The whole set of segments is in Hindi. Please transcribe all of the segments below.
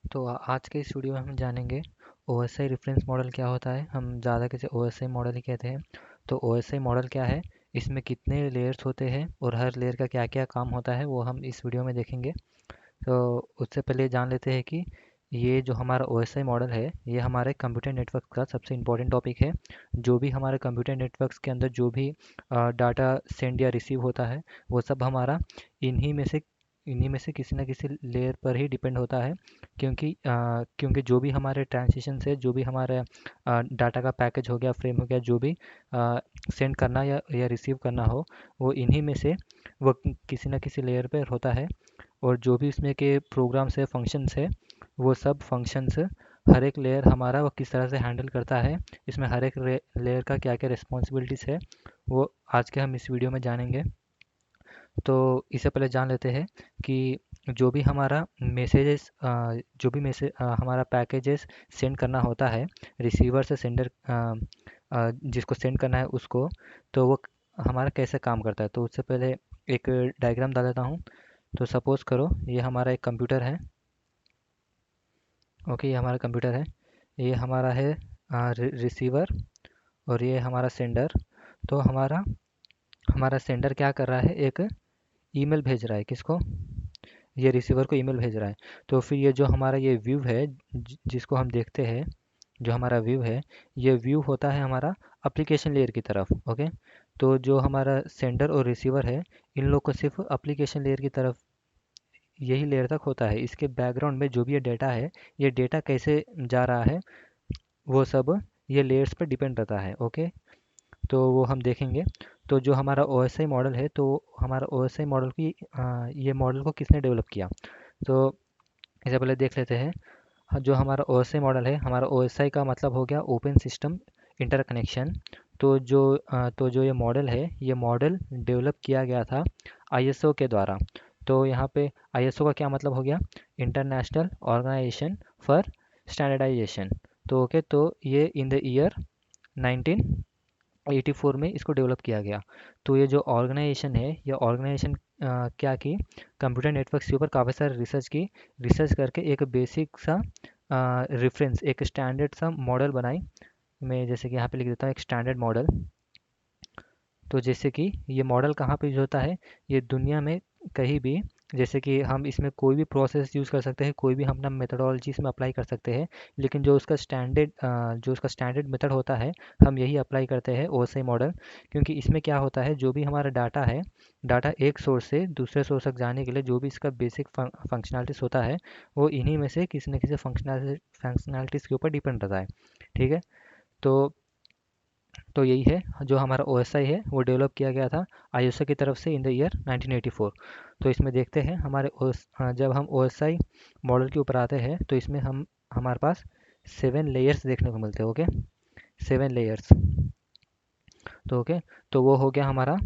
तो आज के इस वीडियो में हम जानेंगे ओएसआई रेफरेंस मॉडल क्या होता है। हम ज़्यादा किसे ओएसआई मॉडल ही कहते हैं। तो ओएसआई मॉडल क्या है, इसमें कितने लेयर्स होते हैं और हर लेयर का क्या क्या काम होता है वो हम इस वीडियो में देखेंगे। तो उससे पहले जान लेते हैं कि ये जो हमारा ओएसआई मॉडल है ये हमारे कंप्यूटर नेटवर्क का सबसे इम्पोर्टेंट टॉपिक है। जो भी हमारे कंप्यूटर नेटवर्क्स के अंदर जो भी डाटा सेंड या रिसीव होता है वो सब हमारा इन्हीं में से इन्हीं में से किसी न किसी लेयर पर ही डिपेंड होता है। क्योंकि जो भी हमारे ट्रांसिशन से जो भी हमारे डाटा का पैकेज हो गया, फ्रेम हो गया, जो भी सेंड करना या रिसीव करना हो वो इन्हीं में से वो किसी न किसी लेयर पर होता है। और जो भी इसमें के प्रोग्राम्स है, फंक्शंस है, वो सब फंक्शंस हर एक लेयर हमारा वो किस तरह से हैंडल करता है, इसमें हर एक लेयर का क्या क्या रिस्पॉन्सिबिलिटीज़ है वो आज के हम इस वीडियो में जानेंगे। तो इससे पहले जान लेते हैं कि जो भी हमारा मैसेजेस जो भी मैसेज हमारा पैकेजेस सेंड करना होता है रिसीवर से सेंडर, जिसको सेंड करना है उसको, तो वो हमारा कैसे काम करता है। तो उससे पहले एक डायग्राम डाल देता हूँ। तो सपोज़ करो ये हमारा एक कंप्यूटर है। ओके, ये हमारा कंप्यूटर है, ये हमारा है रिसीवर और ये हमारा सेंडर। तो हमारा हमारा सेंडर क्या कर रहा है, एक ईमेल भेज रहा है। किसको? ये रिसीवर को ईमेल भेज रहा है। तो फिर ये जो हमारा ये व्यू है जिसको हम देखते हैं, जो हमारा व्यू है, ये व्यू होता है हमारा एप्लीकेशन लेयर की तरफ। ओके, तो जो हमारा सेंडर और रिसीवर है इन लोग को सिर्फ एप्लीकेशन लेयर की तरफ यही लेयर तक होता है। इसके बैकग्राउंड में जो भी ये डेटा है, ये डेटा कैसे जा रहा है वो सब ये लेयर्स पर डिपेंड रहता है। ओके, तो वो हम देखेंगे। तो जो हमारा ओएसआई मॉडल है, तो हमारा ओएसआई मॉडल की ये मॉडल को किसने डेवलप किया, तो इससे पहले देख लेते हैं। जो हमारा ओएसआई मॉडल है, हमारा ओएसआई का मतलब हो गया ओपन सिस्टम इंटरकनेक्शन। तो जो ये मॉडल है, ये मॉडल डेवलप किया गया था आईएसओ के द्वारा। तो यहाँ पे आईएसओ का क्या मतलब हो गया, इंटरनेशनल ऑर्गेनाइजेशन फॉर स्टैंडर्डाइजेशन। तो ओके, तो ये इन द ईयर 1984 में इसको डेवलप किया गया। तो ये जो ऑर्गेनाइजेशन है, ये ऑर्गेनाइजेशन क्या की, कंप्यूटर नेटवर्क्स के ऊपर काफ़ी सारे रिसर्च की, रिसर्च करके एक बेसिक सा रेफरेंस, एक स्टैंडर्ड सा मॉडल बनाई। मैं जैसे कि यहाँ पे लिख देता हूँ एक स्टैंडर्ड मॉडल। तो जैसे कि ये मॉडल कहाँ पे यूज होता है, ये दुनिया में कहीं भी, जैसे कि हम इसमें कोई भी प्रोसेस यूज़ कर सकते हैं, कोई भी हम अपना मेथडोलॉजी इसमें अप्लाई कर सकते हैं। लेकिन जो उसका स्टैंडर्ड मेथड होता है, हम यही अप्लाई करते हैं ओएसआई मॉडल। क्योंकि इसमें क्या होता है, जो भी हमारा डाटा है, डाटा एक सोर्स से दूसरे सोर्स तक जाने के लिए जो भी इसका बेसिक फंक्शनलिटीज़ होता है वो इन्हीं में से किसी न किसी फंक्शनलिटीज़ के ऊपर डिपेंड रहता है। ठीक है, तो यही है जो हमारा ओएसआई है, वो डेवलप किया गया था आईएसओ की तरफ से इन द ईयर 1984। तो इसमें देखते हैं हमारे जब हम ओएसआई मॉडल के ऊपर आते हैं तो इसमें हम हमारे पास 7 लेयर्स देखने को मिलते हैं। Okay, 7 layers. तो ओके, तो वो हो गया हमारा,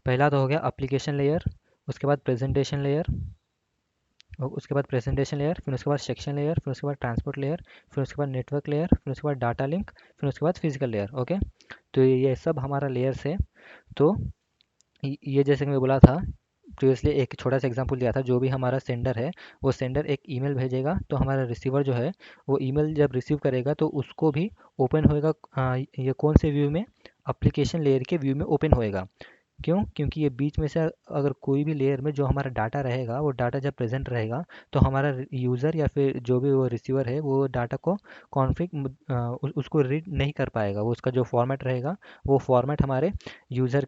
पहला तो हो गया एप्लीकेशन लेयर, उसके बाद प्रेजेंटेशन लेयर, और उसके बाद प्रेजेंटेशन लेयर, फिर उसके बाद सेक्शन लेयर, फिर उसके बाद ट्रांसपोर्ट लेयर, फिर उसके बाद नेटवर्क लेयर, फिर उसके बाद डाटा लिंक, फिर उसके बाद फिजिकल लेयर। ओके, तो ये सब हमारा लेयर्स है। तो ये जैसे कि मैं बोला था प्रीवियसली, एक छोटा सा एग्जांपल दिया था, जो भी हमारा सेंडर है वो सेंडर एक ईमेल भेजेगा, तो हमारा रिसीवर जो है वो ईमेल जब रिसीव करेगा तो उसको भी ओपन होएगा। ये कौन से व्यू में, एप्लीकेशन लेयर के व्यू में ओपन होएगा। क्यों? क्योंकि ये बीच में से अगर कोई भी लेयर में जो हमारा डाटा रहेगा, वो डाटा जब प्रेजेंट रहेगा तो हमारा यूज़र या फिर जो भी वो रिसीवर है वो डाटा को उसको रीड नहीं कर पाएगा। वो उसका जो फॉर्मेट रहेगा वो फॉर्मेट हमारे यूज़र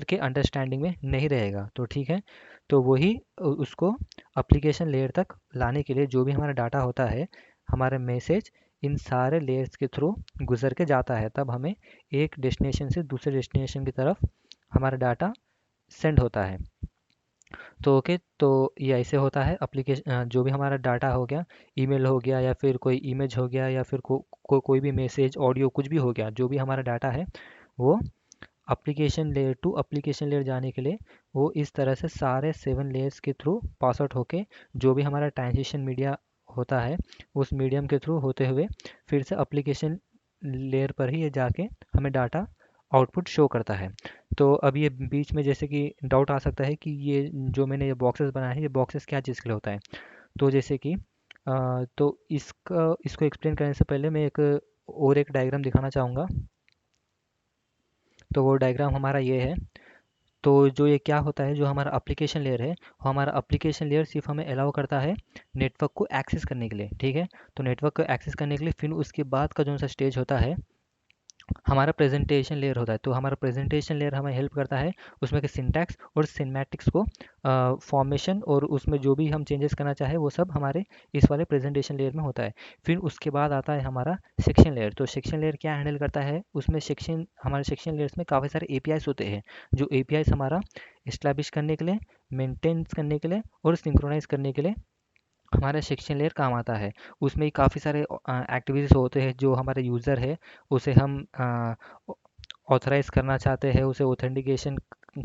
के अंडरस्टैंडिंग में नहीं रहेगा। तो ठीक है, तो वही उसको एप्लीकेशन लेयर तक लाने के लिए जो भी हमारा डाटा होता है, हमारा मैसेज इन सारे लेयर्स के थ्रू गुजर के जाता है, तब हमें एक डेस्टिनेशन से दूसरे डेस्टिनेशन की तरफ हमारा डाटा सेंड होता है। तो ओके, तो ये ऐसे होता है एप्लीकेशन, जो भी हमारा डाटा हो गया, ईमेल हो गया या फिर कोई इमेज हो गया या फिर कोई भी मैसेज, ऑडियो, कुछ भी हो गया, जो भी हमारा डाटा है वो application layer to application layer जाने के लिए वो इस तरह से सारे 7 लेयर्स के थ्रू पास आउट होके, जो भी हमारा ट्रांजिशन मीडिया होता है उस मीडियम के थ्रू होते हुए फिर से एप्लीकेशन लेयर पर ही ये जाके हमें डाटा आउटपुट शो करता है। तो अब ये बीच में जैसे कि डाउट आ सकता है कि ये जो मैंने ये बॉक्सेस बनाए हैं, ये बॉक्सेस क्या चीज़ के लिए होता है। तो जैसे कि तो इसको एक्सप्लेन करने से पहले मैं एक डायग्राम दिखाना चाहूँगा। तो वो डायग्राम हमारा ये है। तो जो ये क्या होता है, जो हमारा एप्लीकेशन लेयर है, हमारा एप्लीकेशन लेयर सिर्फ हमें अलाउ करता है नेटवर्क को एक्सेस करने के लिए, ठीक है। तो नेटवर्क को एक्सेस करने के लिए फिर उसके बाद का जो सा स्टेज होता है हमारा प्रेजेंटेशन लेयर होता है। तो हमारा प्रेजेंटेशन लेयर हमें हेल्प करता है उसमें के सिंटैक्स और सिनेमैटिक्स को फॉर्मेशन और उसमें जो भी हम चेंजेस करना चाहे वो सब हमारे इस वाले प्रेजेंटेशन लेयर में होता है। फिर उसके बाद आता है हमारा सेक्शन लेयर। तो सेक्शन लेयर क्या हैंडल करता है, उसमें हमारे सेक्शन लेयर्स में काफ़ी सारे एपीआईस होते हैं, जो एपीआईस हमारा इस्टेब्लिश करने के लिए, मेंटेन करने के लिए और सिंक्रोनाइज करने के लिए हमारा सेक्शन लेयर काम आता है। उसमें काफ़ी सारे एक्टिविटीज़ होते हैं जो हमारे यूज़र है उसे हम ऑथराइज़ करना चाहते हैं, उसे ऑथेंटिकेशन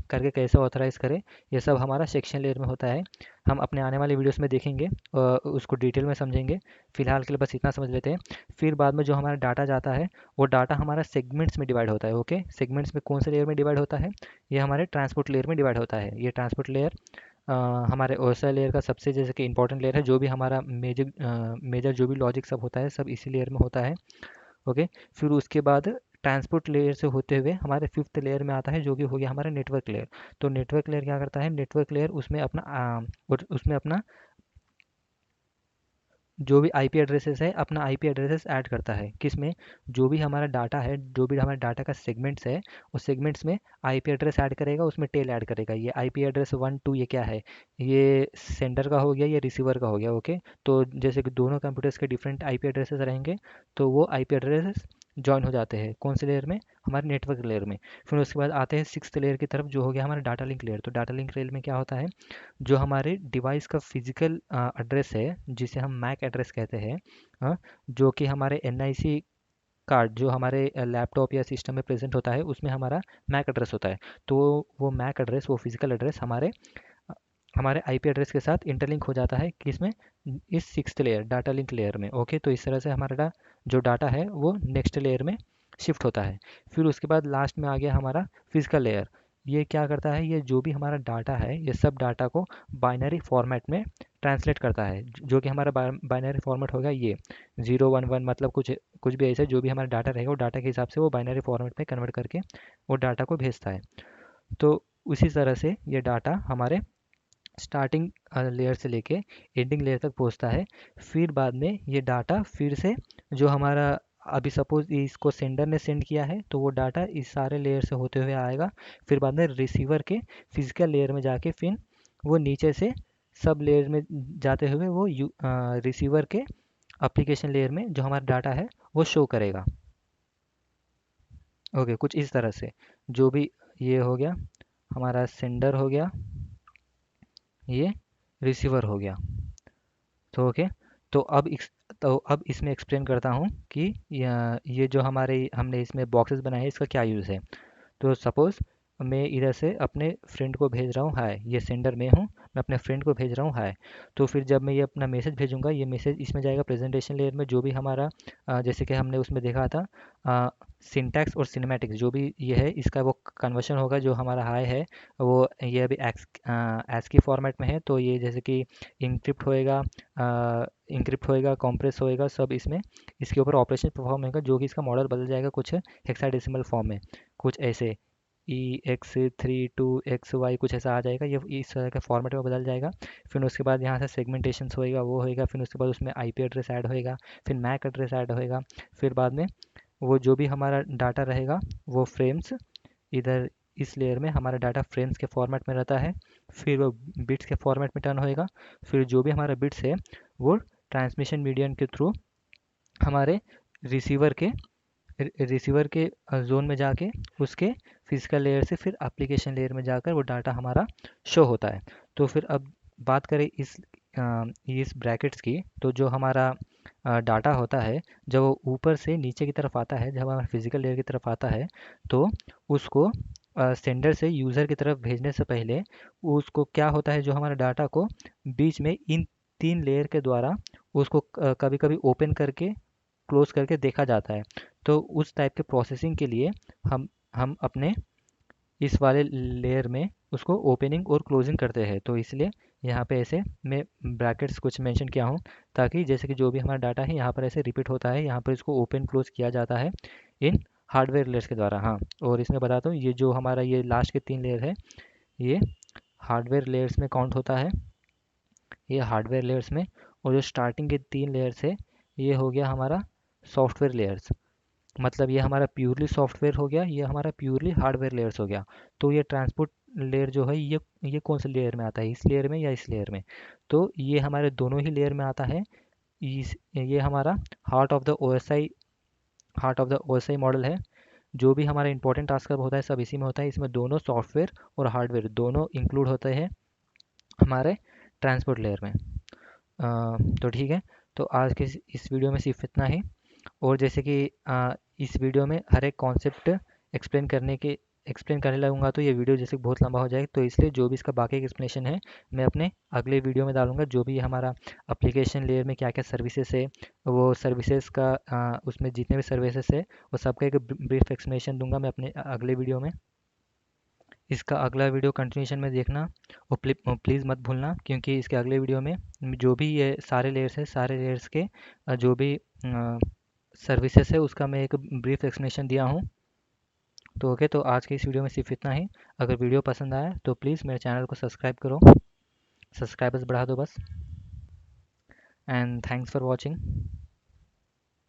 करके कैसे ऑथराइज़ करें, ये सब हमारा सेक्शन लेयर में होता है। हम अपने आने वाले वीडियोस में देखेंगे, उसको डिटेल में समझेंगे। फिलहाल के लिए बस इतना समझ लेते हैं। फिर बाद में जो हमारा डाटा जाता है वो डाटा हमारा सेगमेंट्स में डिवाइड होता है। ओके, सेगमेंट्स में कौन से लेयर में डिवाइड होता है, ये हमारे ट्रांसपोर्ट लेयर में डिवाइड होता है। ये ट्रांसपोर्ट लेयर हमारे ओएसआई लेयर का सबसे जैसे कि इंपॉर्टेंट लेयर है। जो भी हमारा मेजर जो भी लॉजिक सब होता है सब इसी लेयर में होता है। ओके, फिर उसके बाद ट्रांसपोर्ट लेयर से होते हुए हमारे फिफ्थ लेयर में आता है जो कि हो गया हमारा नेटवर्क लेयर। तो नेटवर्क लेयर क्या करता है, नेटवर्क लेयर उसमें अपना जो भी आईपी एड्रेसेस है अपना आईपी एड्रेसेस ऐड करता है। किसमें, जो भी हमारा डाटा है, जो भी हमारे डाटा का सेगमेंट्स है उस सेगमेंट्स में आईपी एड्रेस ऐड करेगा, उसमें टेल ऐड करेगा। ये आईपी एड्रेस 1 2 ये क्या है, ये सेंडर का हो गया, ये रिसीवर का हो गया। ओके, तो जैसे कि दोनों कंप्यूटर्स के डिफरेंट आईपी एड्रेसेस रहेंगे तो वो आईपी एड्रेसेस जॉइन हो जाते हैं कौन से लेयर में, हमारे नेटवर्क लेयर में। फिर उसके बाद आते हैं सिक्स्थ लेयर की तरफ जो हो गया हमारा डाटा लिंक लेयर। तो डाटा लिंक लेयर में क्या होता है, जो हमारे डिवाइस का फिजिकल एड्रेस है जिसे हम मैक एड्रेस कहते हैं, जो कि हमारे एनआईसी कार्ड जो हमारे लैपटॉप या सिस्टम में प्रेजेंट होता है उसमें हमारा मैक एड्रेस होता है। तो वो मैक एड्रेस, वो फिजिकल एड्रेस हमारे आईपी एड्रेस के साथ इंटरलिंक हो जाता है किसमें, इस sixth layer data link layer में। ओके, तो इस तरह से हमारा जो डाटा है वो नेक्स्ट लेयर में शिफ्ट होता है। फिर उसके बाद लास्ट में आ गया हमारा फिजिकल लेयर। ये क्या करता है, ये जो भी हमारा डाटा है ये सब डाटा को बाइनरी फॉर्मेट में ट्रांसलेट करता है, जो कि हमारा बाइनरी फॉर्मेट होगा ये 0 1 1, मतलब कुछ कुछ भी ऐसा जो भी हमारा डाटा रहेगा वो डाटा के हिसाब से वो बाइनरी फॉर्मेट में कन्वर्ट करके वो डाटा को भेजता है। तो उसी तरह से ये डाटा हमारे स्टार्टिंग लेयर से लेके एंडिंग लेयर तक पहुंचता है। फिर बाद में ये डाटा फिर से जो हमारा, अभी सपोज इसको सेंडर ने सेंड किया है तो वो डाटा इस सारे लेयर से होते हुए आएगा। फिर बाद में रिसीवर के फिजिकल लेयर में जाके फिर वो नीचे से सब लेयर में जाते हुए वो रिसीवर के एप्लीकेशन लेयर में जो हमारा डाटा है वो शो करेगा। ओके, कुछ इस तरह से जो भी ये हो गया हमारा सेंडर हो गया, ये रिसीवर हो गया। तो ओके, तो अब इसमें एक्सप्लेन करता हूँ कि ये जो हमारे हमने इसमें बॉक्सेस बनाए हैं इसका क्या यूज़ है। तो सपोज़ मैं इधर से अपने फ्रेंड को भेज रहा हूँ हाय, ये सेंडर में हूँ, मैं अपने फ्रेंड को भेज रहा हूँ हाय। तो फिर जब मैं ये अपना मैसेज भेजूँगा ये मैसेज इसमें जाएगा प्रेजेंटेशन लेयर में, जो भी हमारा जैसे कि हमने उसमें देखा था सिंटैक्स और सिनेमैटिक्स जो भी ये है इसका वो कन्वर्शन होगा। जो हमारा हाय है वो ये अभी एक्स की फॉर्मेट में है, तो ये जैसे कि इंक्रिप्ट होएगा, कॉम्प्रेस होएगा, सब इसमें इसके ऊपर ऑपरेशन परफॉर्म होगा जो कि इसका मॉडल बदल जाएगा कुछ हेक्साडेसिमल फॉर्म में, कुछ ऐसे EX32XY कुछ ऐसा आ जाएगा। ये इस तरह के फॉर्मेट में बदल जाएगा। फिर उसके बाद यहाँ से सेगमेंटेशन होएगा, वो होएगा। फिर उसके बाद उसमें आईपी एड्रेस ऐड होएगा, फिर मैक एड्रेस ऐड होएगा। फिर बाद में वो जो भी हमारा डाटा रहेगा वो फ्रेम्स, इधर इस लेयर में हमारा डाटा फ्रेम्स के फॉर्मेट में रहता है। फिर वो बिट्स के फॉर्मेट में टर्न होएगा। फिर जो भी हमारा बिट्स है वो ट्रांसमिशन मीडियम के थ्रू हमारे रिसीवर के रिसीवर के जोन में जाके उसके फिजिकल लेयर से फिर एप्लीकेशन लेयर में जाकर वो डाटा हमारा शो होता है। तो फिर अब बात करें इस ब्रैकेट्स की, तो जो हमारा डाटा होता है जब वो ऊपर से नीचे की तरफ आता है, जब हमारा फिजिकल लेयर की तरफ आता है तो उसको सेंडर से यूज़र की तरफ भेजने से पहले उसको क्या होता है, जो हमारा डाटा को बीच में इन 3 लेयर के द्वारा उसको कभी कभी ओपन करके क्लोज करके देखा जाता है। तो उस टाइप के प्रोसेसिंग के लिए हम अपने इस वाले लेयर में उसको ओपनिंग और क्लोजिंग करते हैं। तो इसलिए यहाँ पे ऐसे मैं ब्रैकेट्स कुछ मेंशन किया हूँ, ताकि जैसे कि जो भी हमारा डाटा है यहाँ पर ऐसे रिपीट होता है, यहाँ पर इसको ओपन क्लोज किया जाता है इन हार्डवेयर लेयर्स के द्वारा। हाँ, और इसमें बताता हूँ, ये जो हमारा ये लास्ट के 3 लेयर है, ये हार्डवेयर लेयर्स में काउंट होता है, ये हार्डवेयर लेयर्स में। और जो स्टार्टिंग के 3 लेयर्स है, ये हो गया हमारा सॉफ्टवेयर लेयर्स। मतलब ये हमारा प्योरली सॉफ्टवेयर हो गया, ये हमारा प्योरली हार्डवेयर लेयर्स हो गया। तो ये ट्रांसपोर्ट लेयर जो है, ये कौन से लेयर में आता है, इस लेयर में या इस लेयर में? तो ये हमारे दोनों ही लेयर में आता है। ये हमारा heart of the OSI heart of the OSI model है। जो भी हमारा इंपॉर्टेंट टास्क होता है सब इसी में होता है। इसमें दोनों सॉफ्टवेयर और हार्डवेयर दोनों इंक्लूड होते हैं हमारे ट्रांसपोर्ट लेयर में। तो ठीक है, तो आज के इस वीडियो में सिर्फ इतना ही। और जैसे कि इस वीडियो में हर एक कॉन्सेप्ट एक्सप्लेन करने लगूंगा तो ये वीडियो जैसे बहुत लंबा हो जाएगा, तो इसलिए जो भी इसका बाकी एक्सप्लेनेशन है मैं अपने अगले वीडियो में डालूंगा। जो भी हमारा एप्लीकेशन लेयर में क्या क्या सर्विसेज है, वो सर्विसेज का उसमें जितने भी सर्विसेज है वो सबका एक ब्रीफ एक्सप्लेनेशन दूंगा मैं अपने अगले वीडियो में। इसका अगला वीडियो कंटिन्यूशन में देखना, और प्लीज़ मत भूलना, क्योंकि इसके अगले वीडियो में जो भी ये सारे लेयर्स है, सारे लेयर्स के जो भी सर्विसेज है उसका मैं एक ब्रीफ एक्सप्लेनेशन दिया हूँ। तो ओके, तो आज के इस वीडियो में सिर्फ इतना ही। अगर वीडियो पसंद आया तो प्लीज़ मेरे चैनल को सब्सक्राइब करो, सब्सक्राइबर्स बढ़ा दो बस। And thanks for watching.